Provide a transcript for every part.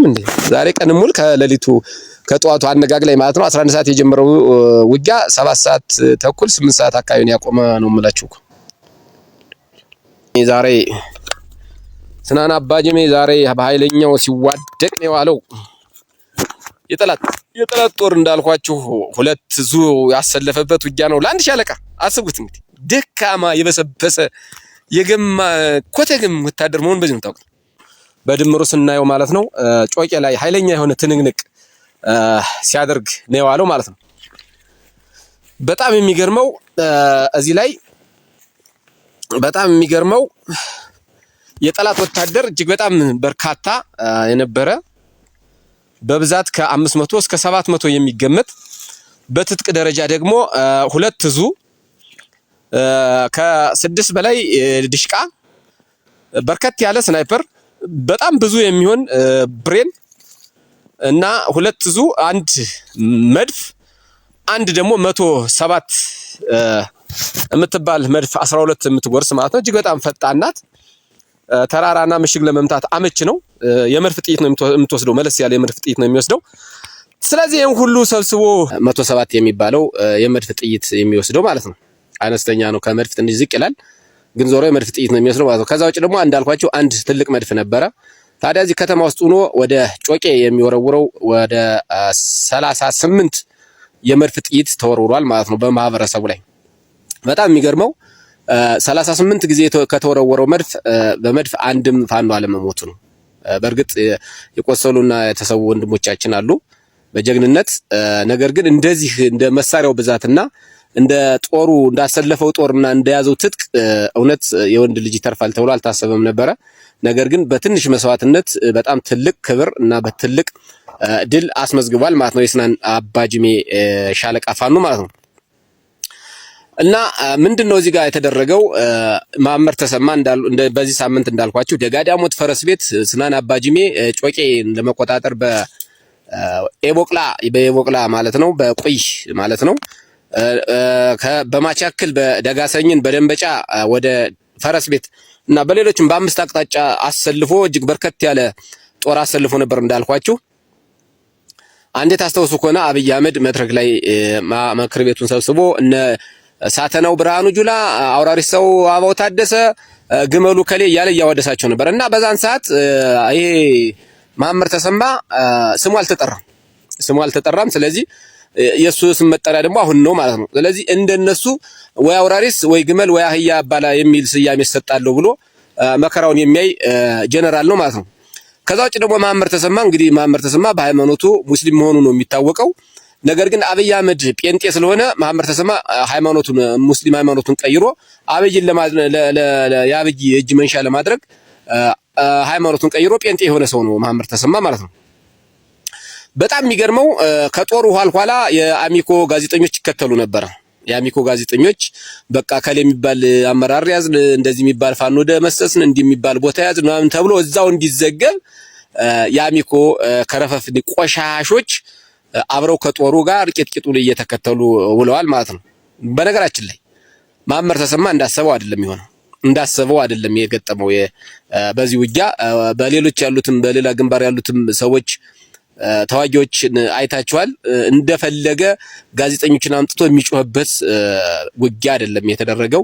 እንዴ ዛሬ ቀን ሙሉ ከሌሊቱ ከጧቱ አነጋግ ላይ ማለት ነው 11 ሰዓት የጀመረው ውጊያ 7 ሰዓት ተኩል 8 ሰዓት አካባቢ ነው ያቆመ ነው የምላችሁ። ዛሬ ስናን አባጅሜ ዛሬ በኃይለኛው ሲዋደቅ ነው ያለው። የጠላት ጦር እንዳልኳችሁ ሁለት ዙ ያሰለፈበት ውጊያ ነው ለአንድ ሻለቃ። አስቡት እንግዲህ ደካማ የበሰበሰ የገማ ኮተግም ወታደር መሆን በዚህ ነው ታውቁት። በድምሩ ስናየው ማለት ነው ጮቄ ላይ ኃይለኛ የሆነ ትንግንቅ ሲያደርግ ነው ያለው ማለት ነው። በጣም የሚገርመው እዚህ ላይ በጣም የሚገርመው የጠላት ወታደር እጅግ በጣም በርካታ የነበረ በብዛት ከ500 እስከ 700 የሚገመት በትጥቅ ደረጃ ደግሞ ሁለት ዙ ከ6 በላይ ድሽቃ በርከት ያለ ስናይፐር በጣም ብዙ የሚሆን ብሬን እና ሁለት ዙ አንድ መድፍ አንድ ደግሞ 107 የምትባል መድፍ 12 የምትጎርስ ማለት ነው። እጅግ በጣም ፈጣን ናት። ተራራና ምሽግ ለመምታት አመች ነው። የመድፍ ጥይት ነው የምትወስደው፣ መለስ ያለ የመድፍ ጥይት ነው የሚወስደው። ስለዚህ ይሄን ሁሉ ሰብስቦ 107 የሚባለው የመድፍ ጥይት የሚወስደው ማለት ነው። አነስተኛ ነው፣ ከመድፍ ትንሽ ዝቅ ይላል፣ ግን ዞሮ የመድፍ ጥይት ነው የሚወስደው ማለት ነው። ከዛ ውጭ ደግሞ እንዳልኳችሁ አንድ ትልቅ መድፍ ነበረ። ታዲያ እዚህ ከተማ ውስጥ ሆኖ ወደ ጮቄ የሚወረውረው ወደ 38 የመድፍ ጥይት ተወርውሯል ማለት ነው በማህበረሰቡ ላይ። በጣም የሚገርመው 38 ጊዜ ከተወረወረው መድፍ በመድፍ አንድም ፋኖ አለመሞቱ ነው። በእርግጥ የቆሰሉና የተሰዉ ወንድሞቻችን አሉ በጀግንነት። ነገር ግን እንደዚህ እንደ መሳሪያው ብዛትና እንደ ጦሩ እንዳሰለፈው ጦርና እንደያዘው ትጥቅ እውነት የወንድ ልጅ ይተርፋል ተብሎ አልታሰበም ነበረ። ነገር ግን በትንሽ መስዋዕትነት በጣም ትልቅ ክብር እና በትልቅ ድል አስመዝግቧል ማለት ነው የስናን አባጅሜ ሻለቃ ፋኖ ማለት ነው። እና ምንድነው እዚህ ጋር የተደረገው? ማመር ተሰማ በዚህ ሳምንት እንዳልኳችሁ ደጋዳሞት ፈረስ ቤት ስናን አባጅሜ ጮቄ ለመቆጣጠር በኤቦቅላ ማለት ነው በቆይ ማለት ነው በማቻክል በደጋሰኝን በደንበጫ ወደ ፈረስ ቤት እና በሌሎችም በአምስት አቅጣጫ አሰልፎ እጅግ በርከት ያለ ጦር አሰልፎ ነበር እንዳልኳችሁ። አንዴ ታስተውሱ ከሆነ አብይ አህመድ መድረክ ላይ ምክር ቤቱን ሰብስቦ እነ ሳተናው ብርሃኑ ጁላ፣ አውራሪሳው አባው ታደሰ፣ ግመሉ ከሌ እያለ እያወደሳቸው ነበር እና በዛን ሰዓት ይሄ ማመር ተሰማ ስሙ አልተጠራም። ስለዚህ የሱ ስም መጠሪያ ደግሞ አሁን ነው ማለት ነው። ስለዚህ እንደነሱ ወይ አውራሪስ ወይ ግመል ወይ አህያ አባላ የሚል ስያሜ ይሰጣለው ብሎ መከራውን የሚያይ ጀነራል ነው ማለት ነው። ከዛ ውጭ ደግሞ ማመር ተሰማ እንግዲህ ማመር ተሰማ በሃይማኖቱ ሙስሊም መሆኑ ነው የሚታወቀው። ነገር ግን አብይ አህመድ ጴንጤ ስለሆነ ማመር ተሰማ ሙስሊም ሃይማኖቱን ቀይሮ አብይን የአብይ እጅ መንሻ ለማድረግ ሃይማኖቱን ቀይሮ ጴንጤ የሆነ ሰው ነው ማመር ተሰማ ማለት ነው። በጣም የሚገርመው ከጦሩ ኋላ የአሚኮ ጋዜጠኞች ይከተሉ ነበር። የአሚኮ ጋዜጠኞች በቃ ከሌ የሚባል አመራር ያዝ፣ እንደዚህ የሚባል ፋኖ ደመሰስን፣ እንዲህ የሚባል ቦታ ያዝ ምናምን ተብሎ እዛው እንዲዘገብ የአሚኮ ከረፈፍ ቆሻሾች አብረው ከጦሩ ጋር ቂጥቂጡን እየተከተሉ ውለዋል ማለት ነው። በነገራችን ላይ ማመር ተሰማ እንዳሰበው አይደለም የገጠመው በዚህ ውጊያ። በሌሎች ያሉትም በሌላ ግንባር ያሉትም ሰዎች ተዋጊዎች አይታችኋል። እንደፈለገ ጋዜጠኞችን አምጥቶ የሚጮህበት ውጊያ አይደለም የተደረገው።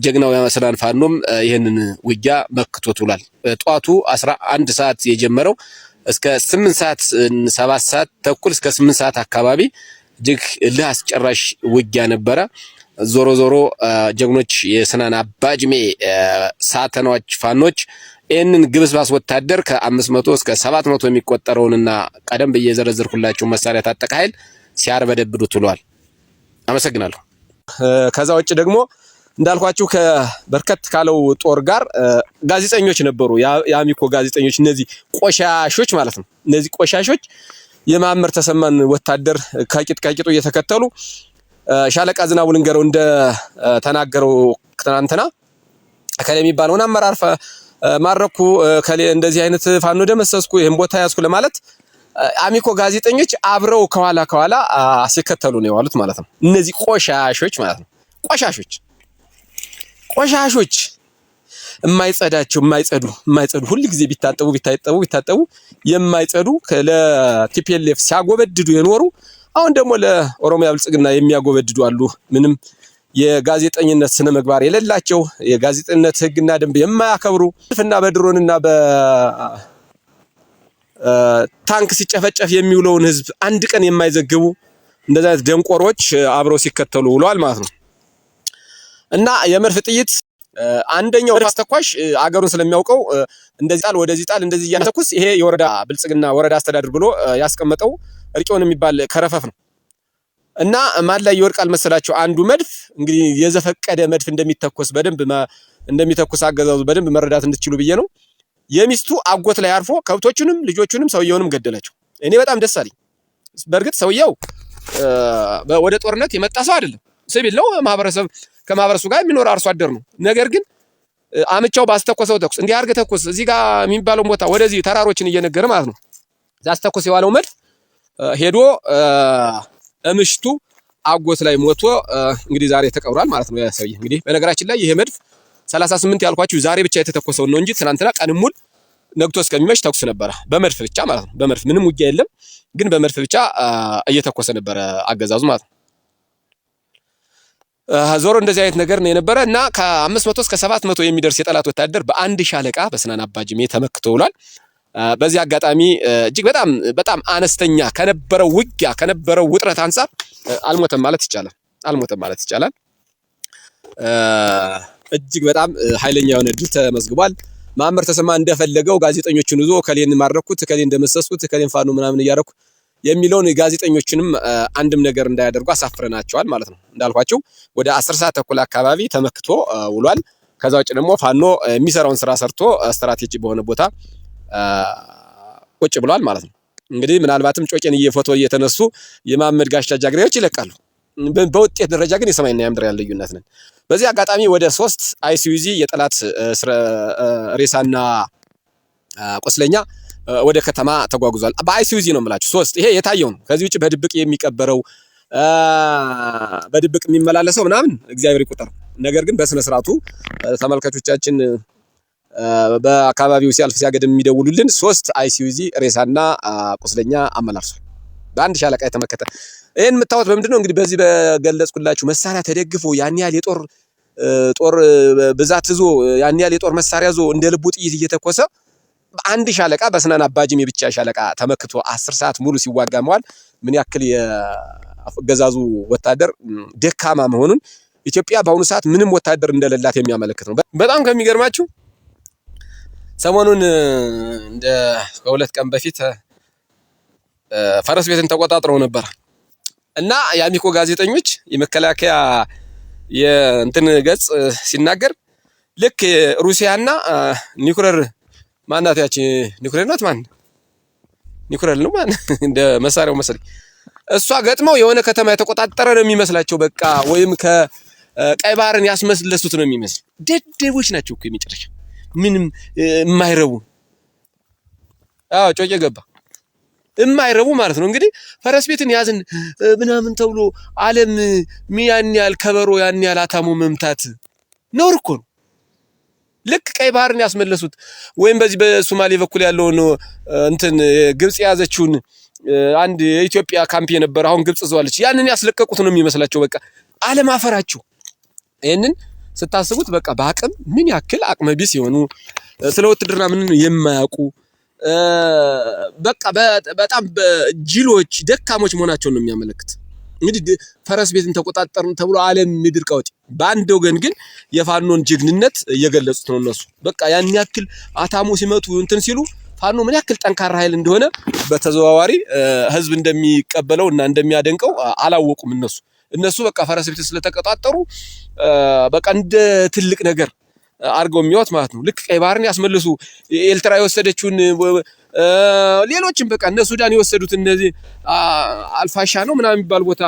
ጀግናው የስናን ፋኖም ይሄንን ውጊያ መክቶት ውሏል። ጧቱ 11 ሰዓት የጀመረው እስከ 8 ሰዓት 7 ሰዓት ተኩል እስከ 8 ሰዓት አካባቢ እጅግ እልህ አስጨራሽ ውጊያ ነበረ። ዞሮ ጀግኖች የስናን አባጅሜ ሳተናዎች ፋኖች ይህንን ግብስባስ ወታደር ከ500 እስከ 700 የሚቆጠረውንና ቀደም ብዬ የዘረዘርኩላችሁ መሳሪያ ታጠቀ ኃይል ሲያርበደብዱት ውለዋል። አመሰግናለሁ። ከዛ ውጭ ደግሞ እንዳልኳችሁ ከበርከት ካለው ጦር ጋር ጋዜጠኞች ነበሩ። የአሚኮ ጋዜጠኞች፣ እነዚህ ቆሻሾች ማለት ነው። እነዚህ ቆሻሾች የማመር ተሰማን ወታደር ከቂጡ እየተከተሉ ሻለቃ ዝናቡ ልንገረው እንደ ተናገረው ትናንትና ከሌ የሚባለውን አመራር ማረኩ፣ ከሌ እንደዚህ አይነት ፋኖ ደመሰስኩ፣ ይሄን ቦታ ያዝኩ ለማለት አሚኮ ጋዜጠኞች አብረው ከኋላ ሲከተሉ ነው የዋሉት ማለት ነው። እነዚህ ቆሻሾች ማለት ነው። ቆሻሾች የማይጸዱ ሁሉ ጊዜ ቢታጠቡ የማይጸዱ ለቲፒኤልኤፍ ሲያጎበድዱ የኖሩ አሁን ደግሞ ለኦሮሚያ ብልጽግና የሚያጎበድዱ አሉ። ምንም የጋዜጠኝነት ስነ ምግባር የሌላቸው የጋዜጠኝነት ህግና ደንብ የማያከብሩ እና በድሮንና በታንክ ሲጨፈጨፍ የሚውለውን ህዝብ አንድ ቀን የማይዘግቡ እንደዛ አይነት ደንቆሮች አብረው ሲከተሉ ውለዋል ማለት ነው። እና የመድፍ ጥይት አንደኛው አስተኳሽ አገሩን ስለሚያውቀው እንደዚህ ጣል ወደዚህ ጣል እንደዚህ እያተኩስ ይሄ የወረዳ ብልጽግና ወረዳ አስተዳደር ብሎ ያስቀመጠው እርቂውን የሚባል ከረፈፍ ነው። እና ማን ላይ ይወድቃል መሰላችሁ? አንዱ መድፍ እንግዲህ የዘፈቀደ መድፍ እንደሚተኮስ በደንብ እንደሚተኮስ አገዛዙ በደንብ መረዳት እንድትችሉ ብዬ ነው። የሚስቱ አጎት ላይ አርፎ ከብቶቹንም ልጆቹንም ሰውየውንም ገደላቸው። እኔ በጣም ደስ አለኝ። በእርግጥ ሰውየው ወደ ጦርነት የመጣ ሰው አይደለም፣ ሲቪል ነው። ከማህበረሰቡ ጋር የሚኖር አርሶ አደር ነው። ነገር ግን አምቻው ባስተኮሰው ተኩስ እንዲህ አድርገህ ተኩስ እዚህ ጋር የሚባለው ቦታ ወደዚህ ተራሮችን እየነገረ ማለት ነው ያስተኮስ የዋለው መድፍ ሄዶ እምሽቱ አጎት ላይ ሞቶ እንግዲህ ዛሬ ተቀብሯል ማለት ነው። ያ ሰውዬ እንግዲህ በነገራችን ላይ ይሄ መድፍ 38 ያልኳችሁ ዛሬ ብቻ የተተኮሰው ነው እንጂ ትናንትና ቀን ሙሉ ነግቶ እስከሚመሽ ተኩስ ነበረ፣ በመድፍ ብቻ ማለት ነው። በመድፍ ምንም ውጊያ የለም፣ ግን በመድፍ ብቻ እየተኮሰ ነበረ አገዛዙ ማለት ነው። ዞሮ እንደዚህ አይነት ነገር ነው የነበረ እና ከ500 እስከ 700 የሚደርስ የጠላት ወታደር በአንድ ሻለቃ በስናን አባጅሜ ተመክቶ ውሏል። በዚህ አጋጣሚ እጅግ በጣም አነስተኛ ከነበረው ውጊያ ከነበረው ውጥረት አንፃር አልሞተም ማለት ይቻላል። እጅግ በጣም ኃይለኛ የሆነ ድል ተመዝግቧል። ማመር ተሰማ እንደፈለገው ጋዜጠኞችን ይዞ ከሌን ማረኩት ከሌን እንደመሰስኩት ከሌን ፋኖ ምናምን እያረኩ የሚለውን ጋዜጠኞችንም አንድም ነገር እንዳያደርጉ አሳፍረናቸዋል ማለት ነው። እንዳልኳቸው ወደ 10 ሰዓት ተኩል አካባቢ ተመክቶ ውሏል። ከዛ ውጭ ደግሞ ፋኖ የሚሰራውን ስራ ሰርቶ ስትራቴጂ በሆነ ቦታ ቁጭ ብሏል ማለት ነው። እንግዲህ ምናልባትም ጮቄን ፎቶ እየተነሱ የማመድ ጋሻ ጃግሬዎች ይለቃሉ። በውጤት ደረጃ ግን የሰማይና የምድር ያለ ልዩነት ነን። በዚህ አጋጣሚ ወደ 3 አይሲዩዚ የጠላት ሬሳና ቁስለኛ ወደ ከተማ ተጓጉዟል። በአይሲዩዚ ነው የምላችሁ 3 ይሄ የታየው ነው። ከዚህ ውጭ በድብቅ የሚቀበረው በድብቅ የሚመላለሰው ምናምን እግዚአብሔር ይቆጠር። ነገር ግን በስነ ስርዓቱ ተመልካቾቻችን በአካባቢው ሲያልፍ ሲያገድም የሚደውሉልን 3 አይሲዩዚ ሬሳና ቁስለኛ አመላልሷል። በአንድ ሻለቃ የተመከተ ይሄን የምታዩት በምንድን ነው? እንግዲህ በዚህ በገለጽኩላችሁ መሳሪያ ተደግፎ ያን ያህል ጦር ብዛት ይዞ ያን ያህል የጦር መሳሪያ ይዞ እንደ ልቡ ጥይት እየተኮሰ አንድ ሻለቃ በስናን አባጅሜ ብቻ ሻለቃ ተመክቶ 10 ሰዓት ሙሉ ሲዋጋ መዋል ምን ያክል የአገዛዙ ወታደር ደካማ መሆኑን ኢትዮጵያ በአሁኑ ሰዓት ምንም ወታደር እንደሌላት የሚያመለክት ነው። በጣም ከሚገርማችሁ ሰሞኑን እንደ ከ2 ቀን በፊት ፈረስ ቤትን ተቆጣጥረው ነበር እና የአሚኮ ጋዜጠኞች የመከላከያ የእንትን ገጽ ሲናገር ልክ ሩሲያና ኒውክሌር ማናት ያቺ ኒውክሌር ናት ኒውክሌር ነው እንደ መሳሪያው መሰለኝ እሷ ገጥመው የሆነ ከተማ የተቆጣጠረ ነው የሚመስላቸው። በቃ ወይም ከቀይ ባህርን ያስመስለሱት ነው የሚመስል። ደደቦች ናቸው እኮ የሚጨርሽ ምንም የማይረቡ ጮቄ ገባ የማይረቡ ማለት ነው። እንግዲህ ፈረስ ቤትን ያዝን ምናምን ተብሎ ዓለም ያን ያህል ከበሮ ያን ያህል አታሞ መምታት ነውር እኮ ነው። ልክ ቀይ ባህርን ያስመለሱት ወይም በዚህ በሶማሌ በኩል ያለውን እንትን ግብጽ የያዘችውን አንድ የኢትዮጵያ ካምፕ የነበረ አሁን ግብጽ ዘዋለች ያንን ያስለቀቁት ነው የሚመስላቸው። በቃ ዓለም አፈራቸው። ይሄንን ስታስቡት በቃ በአቅም ምን ያክል አቅመ ቢስ የሆኑ ስለ ውትድርና ምን የማያውቁ በቃ በጣም ጅሎች ደካሞች መሆናቸውን ነው የሚያመለክት። እንግዲህ ፈረስ ቤትን ተቆጣጠርን ተብሎ ዓለም ምድር ቀውጥ በአንድ ወገን ግን የፋኖን ጀግንነት እየገለጹት ነው እነሱ። በቃ ያን ያክል አታሞ ሲመቱ እንትን ሲሉ ፋኖ ምን ያክል ጠንካራ ኃይል እንደሆነ በተዘዋዋሪ ህዝብ እንደሚቀበለውና እንደሚያደንቀው አላወቁም እነሱ በቃ ፈረስ ቤትን ስለተቆጣጠሩ በቃ እንደ ትልቅ ነገር አርገው የሚያወት ማለት ነው። ልክ ቀይ ባህርን ያስመልሱ ኤርትራ የወሰደችውን ሌሎችም በቃ እነ ሱዳን የወሰዱት እነዚህ አልፋሻ ነው ምናምን የሚባል ቦታ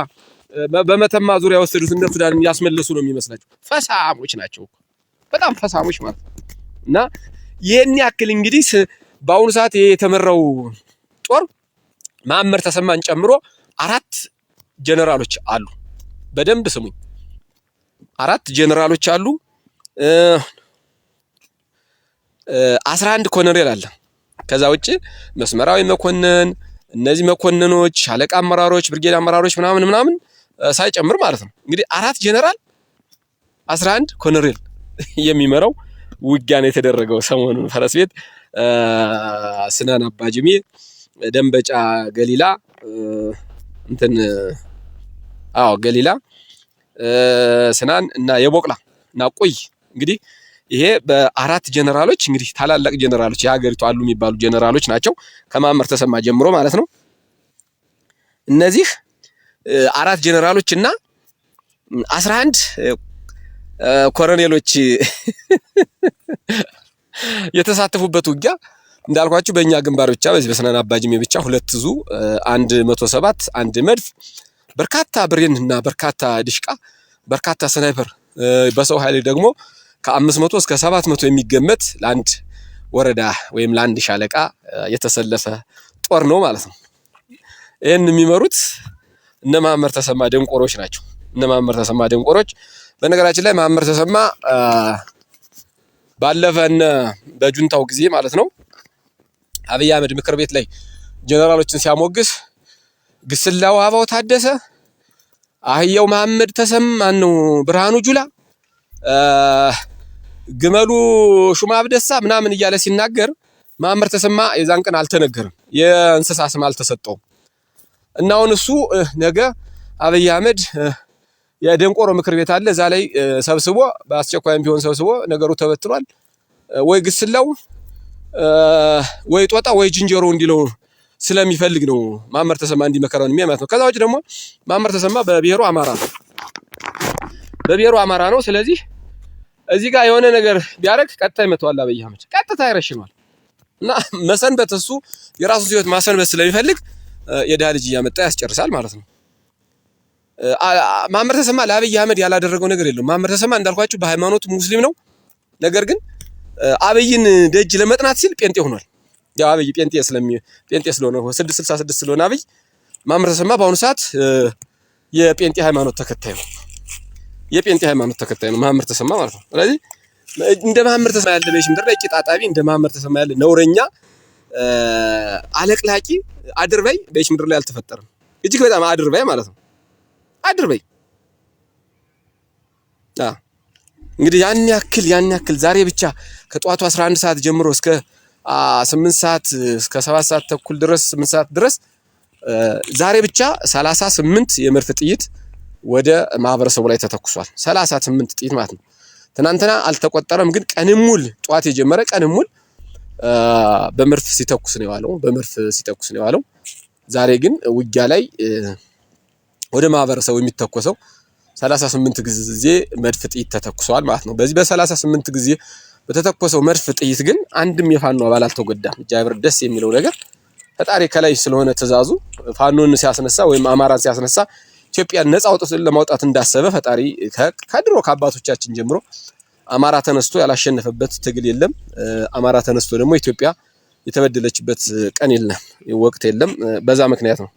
በመተማ ዙሪያ የወሰዱት እነ ሱዳን ያስመለሱ ነው የሚመስላቸው። ፈሳሞች ናቸው በጣም ፈሳሞች ማለት ነው። እና ይሄን ያክል እንግዲህ በአሁኑ ሰዓት የተመራው ጦር ማመር ተሰማን ጨምሮ 4 ጀነራሎች አሉ። በደንብ ስሙኝ፣ 4 ጀነራሎች አሉ። 11 ኮሎኔል አለ። ከዛ ውጪ መስመራዊ መኮንን እነዚህ መኮንኖች፣ ሻለቃ አመራሮች፣ ብርጌድ አመራሮች ምናምን ሳይጨምር ማለት ነው። እንግዲህ 4 ጄኔራል 11 ኮሎኔል የሚመራው ውጊያ ነው የተደረገው ሰሞኑን ፈረስ ቤት ስናን አባጅሜ ደንበጫ ገሊላ ገሊላ ስናን እና የቦቅላ እና ቆይ እንግዲህ ይሄ በ4 ጄኔራሎች እንግዲህ ታላላቅ ጄኔራሎች የሀገሪቱ አሉ የሚባሉ ጄኔራሎች ናቸው ከማመር ተሰማ ጀምሮ ማለት ነው። እነዚህ 4 ጄኔራሎች እና 11 ኮሎኔሎች የተሳተፉበት ውጊያ እንዳልኳችሁ በእኛ ግንባር ብቻ በዚህ በስናን አባጅሜ ብቻ 2 ዙ 107 1 መድፍ በርካታ ብሬን እና በርካታ ድሽቃ በርካታ ስናይፐር በሰው ኃይል ደግሞ ከ500 እስከ 700 የሚገመት ለአንድ ወረዳ ወይም ለአንድ ሻለቃ የተሰለፈ ጦር ነው ማለት ነው። ይሄን የሚመሩት እነ ማመር ተሰማ ደንቆሮች ናቸው። እነ ማመር ተሰማ ደንቆሮች በነገራችን ላይ ማመር ተሰማ ባለፈነ በጁንታው ጊዜ ማለት ነው አብይ አህመድ ምክር ቤት ላይ ጄኔራሎችን ሲያሞግስ ግስላው አባው ታደሰ አህያው መሐመድ ተሰማ ነው ብርሃኑ ጁላ ግመሉ ሹማ አብደሳ ምናምን እያለ ሲናገር ማመር ተሰማ የዛን ቀን አልተነገረም። የእንስሳ ስም አልተሰጠውም። እና አሁን እሱ ነገ አብይ አህመድ የደንቆሮ ምክር ቤት አለ እዛ ላይ ሰብስቦ በአስቸኳይም ቢሆን ሰብስቦ ነገሩ ተበትኗል ወይ ግስላው ወይ ጦጣ ወይ ጅንጀሮ እንዲለው ስለሚፈልግ ነው ማመር ተሰማ እንዲመከረን የሚያመጣው። ከዛ ውጭ ደግሞ ማመር ተሰማ በብሔሩ አማራ ነው። በብሔሩ አማራ ነው። ስለዚህ እዚህ ጋር የሆነ ነገር ቢያረግ ቀጥታ ይመጣዋል አብይ አህመድ ቀጥታ ይረሽኗል። እና መሰንበት እሱ የራሱ ህይወት ማሰንበት ስለሚፈልግ የድሃ ልጅ እያመጣ ያስጨርሳል ማለት ነው። ማመር ተሰማ ለአብይ አህመድ ያላደረገው ነገር የለም። ማመር ተሰማ እንዳልኳችሁ በሃይማኖቱ ሙስሊም ነው። ነገር ግን አብይን ደጅ ለመጥናት ሲል ጴንጤ ሆኗል። ያው አብይ ጴንጤ ስለሆነ 666 ስለሆነ አብይ ማመር ተሰማ በአሁኑ ሰዓት የጴንጤ ሃይማኖት ተከታይ ነው። የጴንጤ ሃይማኖት ተከታይ ነው ማመር ተሰማ ማለት ነው። ስለዚህ እንደ ማመር ተሰማ ያለ በሽ ምድር ላይ ቂጣጣቢ እንደ ማመር ተሰማ ያለ ነውረኛ አለቅላቂ አድርባይ በሽ ምድር ላይ አልተፈጠረም። እጅግ በጣም አድርባይ ማለት ነው። አድርባይ እንግዲህ ያን ያክል ዛሬ ብቻ ከጧቱ 11 ሰዓት ጀምሮ እስከ 8 ሰዓት እስከ 7 ሰዓት ተኩል ድረስ 8 ሰዓት ድረስ ዛሬ ብቻ 38 የመድፍ ጥይት ወደ ማህበረሰቡ ላይ ተተኩሷል። 38 ጥይት ማለት ነው። ትናንትና አልተቆጠረም፣ ግን ቀንሙል ጧት የጀመረ ቀንሙል በመድፍ ሲተኩስ ነው የዋለው። ዛሬ ግን ውጊያ ላይ ወደ ማህበረሰቡ የሚተኮሰው 38 ጊዜ መድፍ ጥይት ተተኩሷል ማለት ነው። በዚህ በ38 ጊዜ በተተኮሰው መድፍ ጥይት ግን አንድም የፋኖ አባል አልተጎዳም። ጃብር ደስ የሚለው ነገር ፈጣሪ ከላይ ስለሆነ ትእዛዙ ፋኖን ሲያስነሳ ወይም አማራን ሲያስነሳ ኢትዮጵያን ነፃ ለማውጣት እንዳሰበ ፈጣሪ ከድሮ ከአባቶቻችን ጀምሮ አማራ ተነስቶ ያላሸነፈበት ትግል የለም። አማራ ተነስቶ ደግሞ ኢትዮጵያ የተበደለችበት ቀን የለም፣ ወቅት የለም። በዛ ምክንያት ነው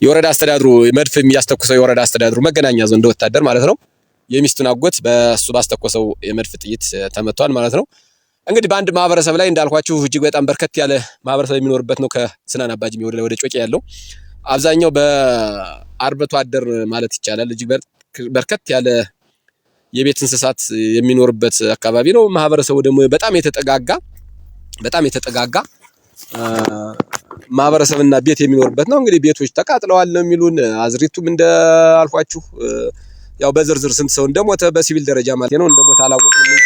የወረዳ አስተዳድሩ መድፍ የሚያስተኩሰው የወረዳ አስተዳድሩ መገናኛ ዞን እንደ ወታደር ማለት ነው የሚስቱን አጎት በሱ ባስተኮሰው የመድፍ ጥይት ተመቷል ማለት ነው። እንግዲህ በአንድ ማህበረሰብ ላይ እንዳልኳችሁ እጅግ በጣም በርከት ያለ ማህበረሰብ የሚኖርበት ነው። ከስናን አባጅሜ ወደ ጮቄ ያለው አብዛኛው በአርብቶ አደር ማለት ይቻላል። እጅግ በርከት ያለ የቤት እንስሳት የሚኖርበት አካባቢ ነው። ማህበረሰቡ ደግሞ በጣም የተጠጋጋ ማህበረሰብና ቤት የሚኖርበት ነው። እንግዲህ ቤቶች ተቃጥለዋል ነው የሚሉን። አዝሪቱም እንዳልኳችሁ ያው በዝርዝር ስንት ሰው እንደሞተ በሲቪል ደረጃ ማለት ነው እንደሞተ አላወቅንም እንጂ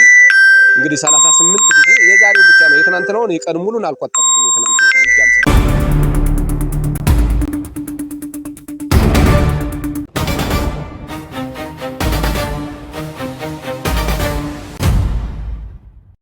እንግዲህ 38 ጊዜ የዛሬው ብቻ ነው። የትናንትናውን የቀን ሙሉን አልቆጠሩትም።